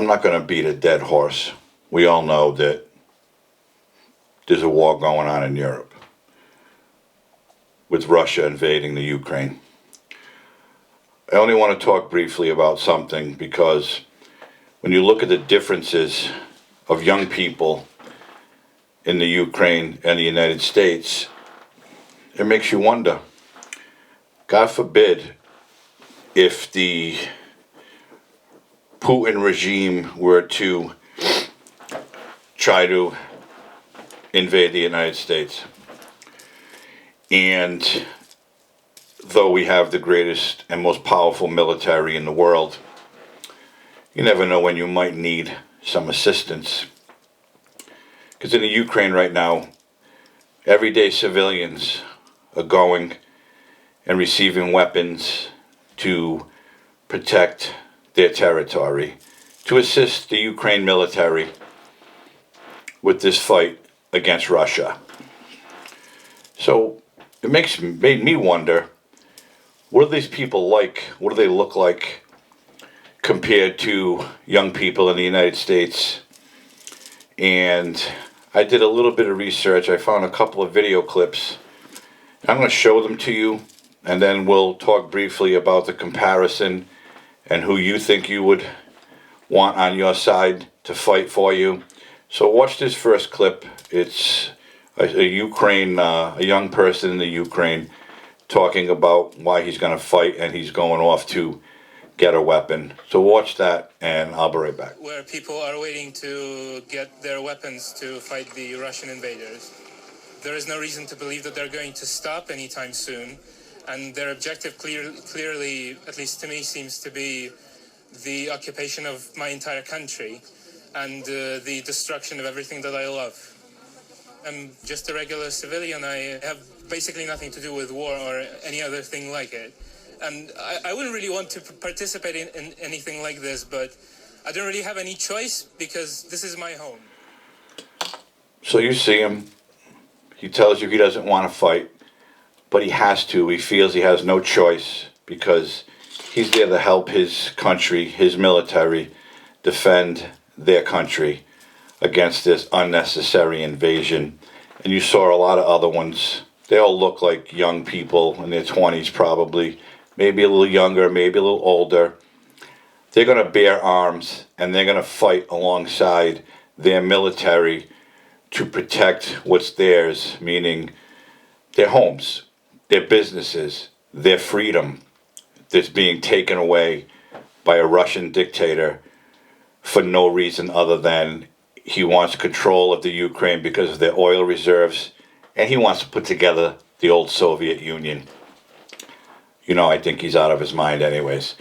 not going to beat a dead horse. We all know that there's a war going on in Europe with Russia invading the Ukraine. I only want to talk briefly about something because when you look at the differences of young people in the Ukraine and the United States, it makes you wonder. God forbid if the Putin regime were to try to invade the United States. And though we have the greatest and most powerful military in the world, you never know when you might need some assistance. Because in the Ukraine right now, everyday civilians are going and receiving weapons to protect their territory, to assist the Ukraine military with this fight against Russia. So it made me wonder, what are these people like? What do they look like compared to young people in the United States? And I did a little bit of research. I found a couple of video clips. I'm going to show them to you, and then we'll talk briefly about the comparison and who you think you would want on your side to fight for you. So watch this first clip. It's a young person in the Ukraine talking about why he's going to fight, and he's going off to get a weapon. So watch that, and I'll be right back. Where people are waiting to get their weapons to fight the Russian invaders. There is no reason to believe that they're going to stop anytime soon, and their objective clearly, at least to me, seems to be the occupation of my entire country and the destruction of everything that I love. I'm just a regular civilian. I have basically nothing to do with war or any other thing like it. And I wouldn't really want to participate in anything like this, but I don't really have any choice because this is my home. So you see him. He tells you he doesn't want to fight, but he has to. He feels he has no choice because he's there to help his country, his military, defend their country against this unnecessary invasion. And you saw a lot of other ones. They all look like young people in their 20s probably, maybe a little younger, maybe a little older. They're going to bear arms and they're going to fight alongside their military to protect what's theirs, meaning their homes, their businesses, their freedom that's being taken away by a Russian dictator for no reason other than he wants control of the Ukraine because of their oil reserves, and he wants to put together the old Soviet Union. You know, I think he's out of his mind anyways.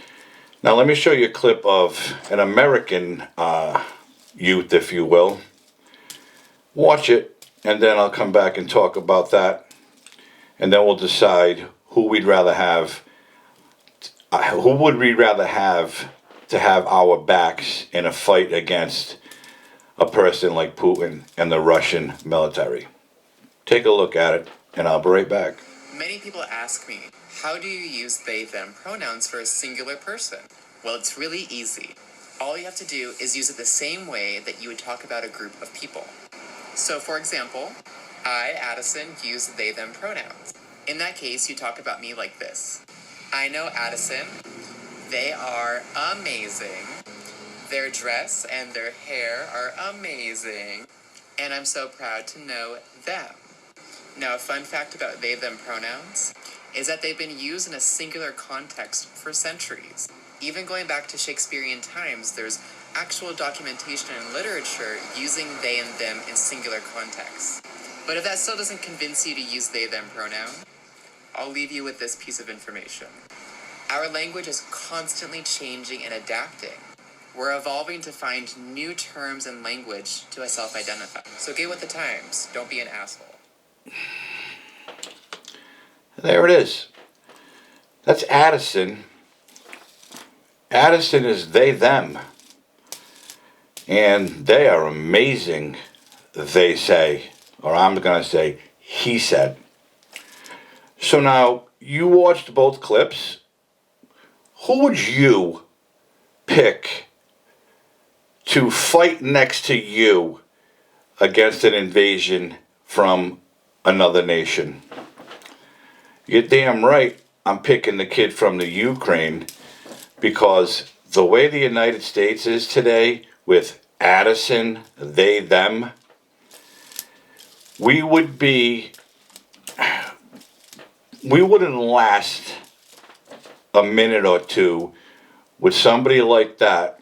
Now let me show you a clip of an American youth, if you will. Watch it, and then I'll come back and talk about that, and then we'll decide who we'd rather have. Who would we rather have to have our backs in a fight against a person like Putin and the Russian military? Take a look at it, and I'll be right back. Many people ask me, how do you use they, them pronouns for a singular person? Well, it's really easy. All you have to do is use it the same way that you would talk about a group of people. So, for example, I, Addison, use they, them pronouns. In that case, you talk about me like this. I know Addison. They are amazing. Their dress and their hair are amazing. And I'm so proud to know them. Now, a fun fact about they, them pronouns is that they've been used in a singular context for centuries. Even going back to Shakespearean times, there's actual documentation in literature using they and them in singular contexts. But if that still doesn't convince you to use they, them pronoun, I'll leave you with this piece of information. Our language is constantly changing and adapting. We're evolving to find new terms and language to self-identify. So get with the times. Don't be an asshole. There it is. That's Addison. Addison is they, them. And they are amazing, they say. Or I'm going to say, he said. So now, you watched both clips. Who would you pick to fight next to you against an invasion from another nation. You're damn right I'm picking the kid from the Ukraine, because the way the United States is today with Addison, they, them, we wouldn't last a minute or two with somebody like that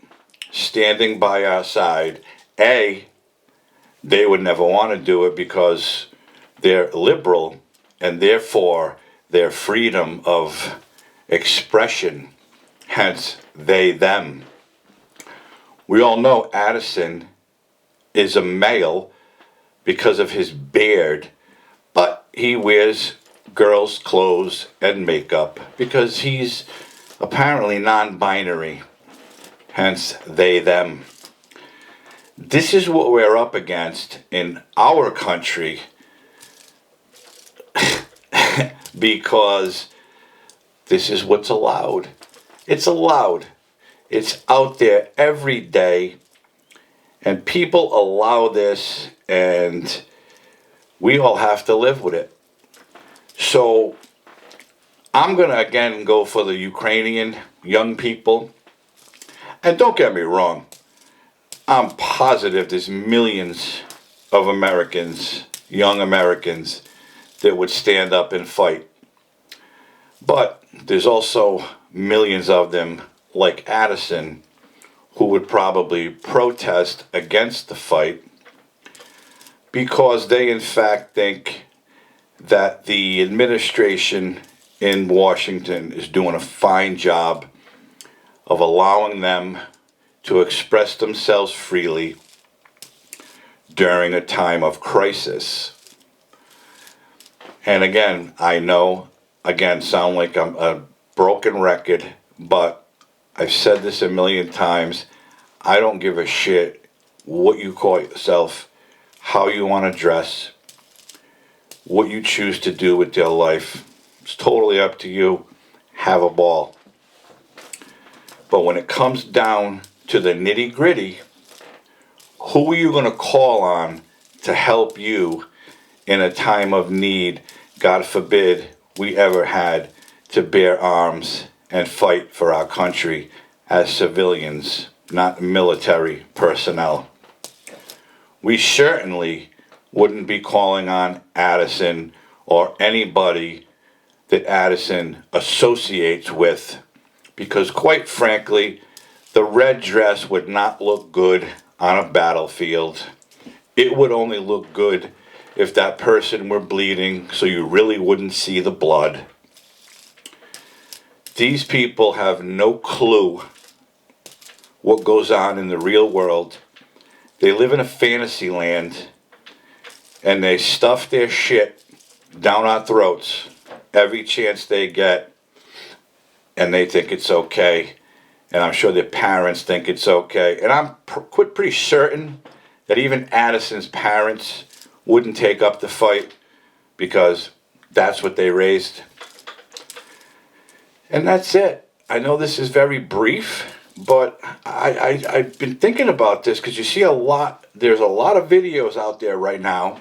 standing by our side. They would never want to do it because they're liberal, and therefore their freedom of expression, hence they, them. We all know Addison is a male because of his beard, but he wears girls' clothes and makeup because he's apparently non-binary, hence they, them. This is what we're up against in our country because this is what's allowed. It's allowed. It's out there every day, and people allow this, and we all have to live with it. So I'm going to again go for the Ukrainian young people. And don't get me wrong, I'm positive there's millions of Americans, young Americans, that would stand up and fight. But there's also millions of them, like Addison, who would probably protest against the fight because they in fact think that the administration in Washington is doing a fine job of allowing them to express themselves freely during a time of crisis. And again, I know, sound like I'm a broken record, but I've said this a million times. I don't give a shit what you call yourself, how you want to dress, what you choose to do with your life. It's totally up to you. Have a ball. But when it comes down to the nitty gritty, who are you going to call on to help you in a time of need? God forbid we ever had to bear arms and fight for our country as civilians, not military personnel. We certainly wouldn't be calling on Addison or anybody that Addison associates with, because quite frankly, the red dress would not look good on a battlefield. It would only look good if that person were bleeding, so you really wouldn't see the blood. These people have no clue what goes on in the real world. They live in a fantasy land, and they stuff their shit down our throats every chance they get, and they think it's okay. And I'm sure their parents think it's okay. And I'm pretty certain that even Addison's parents wouldn't take up the fight because that's what they raised. And that's it. I know this is very brief, but I've been thinking about this because you see there's a lot of videos out there right now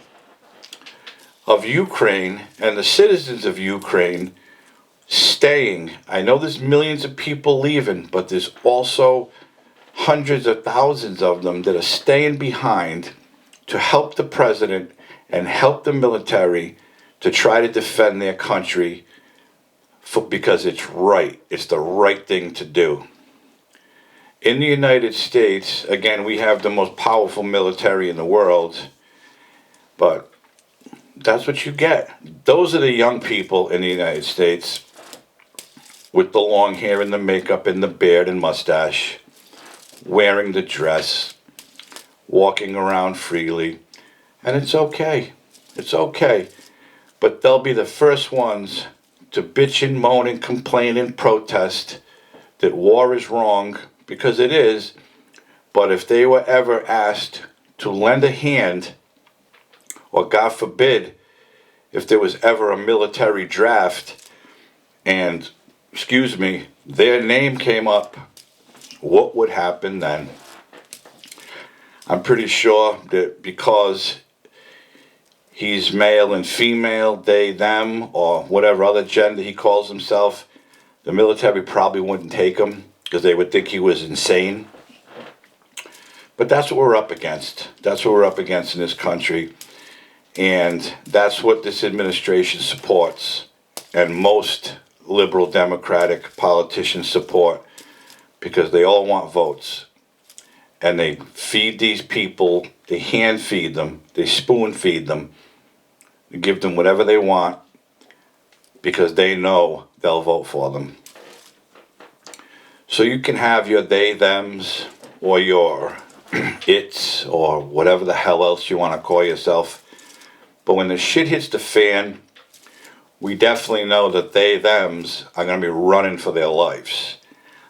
of Ukraine and the citizens of Ukraine staying. I know there's millions of people leaving, but there's also hundreds of thousands of them that are staying behind to help the president and help the military to try to defend their country because it's right. It's the right thing to do. In the United States, again, we have the most powerful military in the world, but that's what you get. Those are the young people in the United States with the long hair and the makeup and the beard and mustache, wearing the dress, walking around freely, and it's okay. It's okay. But they'll be the first ones to bitch and moan and complain and protest that war is wrong, because it is. But if they were ever asked to lend a hand, or God forbid, if there was ever a military draft and, their name came up, what would happen then? I'm pretty sure that because he's male and female, they, them, or whatever other gender he calls himself, the military probably wouldn't take him because they would think he was insane. But that's what we're up against. That's what we're up against in this country. And that's what this administration supports. And most liberal Democratic politicians support, because they all want votes. And they feed these people, they hand feed them, they spoon feed them, they give them whatever they want, because they know they'll vote for them. So you can have your they, thems, or your it's, or whatever the hell else you want to call yourself. But when the shit hits the fan, we definitely know that they, thems are going to be running for their lives.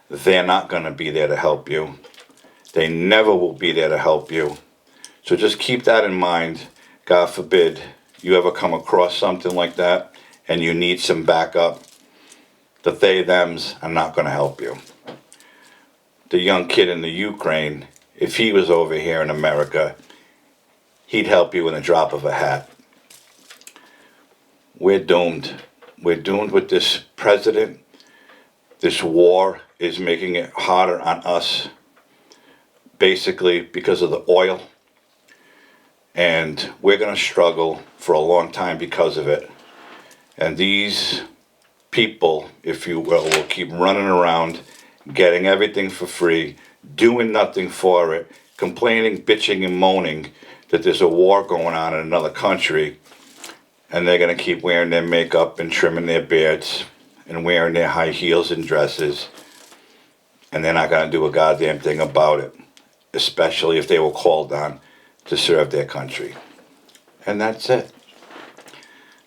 They're not going to be there to help you. They never will be there to help you. So just keep that in mind. God forbid you ever come across something like that and you need some backup. The they, thems are not going to help you. The young kid in the Ukraine, if he was over here in America, he'd help you in a drop of a hat. We're doomed. We're doomed with this president. This war is making it harder on us, basically because of the oil. And we're going to struggle for a long time because of it. And these people, if you will keep running around, getting everything for free, doing nothing for it, complaining, bitching, and moaning that there's a war going on in another country, and they're going to keep wearing their makeup and trimming their beards and wearing their high heels and dresses, and they're not going to do a goddamn thing about it, especially if they were called on to serve their country. And that's it.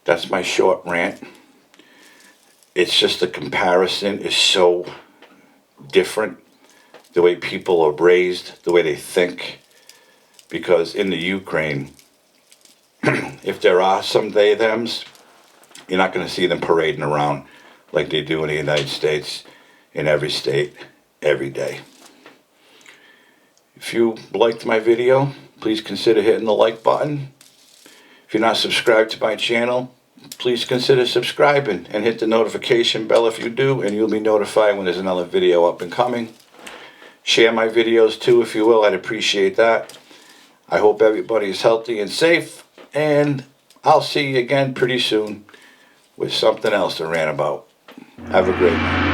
That's my short rant. It's just the comparison is so different. The way people are raised, the way they think. Because in the Ukraine, if there are some they, thems, you're not going to see them parading around like they do in the United States, in every state, every day. If you liked my video, please consider hitting the like button. If you're not subscribed to my channel, please consider subscribing and hit the notification bell if you do, and you'll be notified when there's another video up and coming. Share my videos too, if you will. I'd appreciate that. I hope everybody is healthy and safe, and I'll see you again pretty soon with something else to rant about. Have a great night.